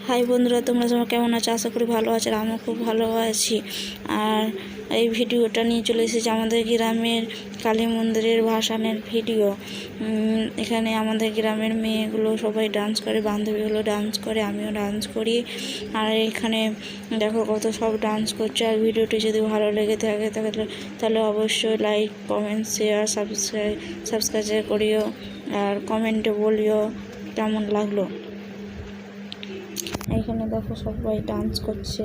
High বন্ধুরা, তোমরা সবাই কেমন আছো? আশা করি ভালো আছো। আর আমিও খুব ভালো আছি। আর এই ভিডিওটা নিয়ে চলে এসেছি আমাদের গ্রামের কালী মন্দিরের ভাসানের ভিডিও। এখানে আমাদের গ্রামের মেয়েগুলো সবাই ডান্স করে, বান্ধবীগুলো ডান্স করে, আমিও ডান্স করি। আর এখানে দেখো কত সব ডান্স করছে। আর ভিডিওটি যদি ভালো লেগে থাকে তাহলে অবশ্যই লাইক, কমেন্ট, শেয়ার, সাবস্ক্রাইব করিও। আর কমেন্টে বলিও কেমন লাগলো। এখানে দেখো সবাই ডান্স করছে।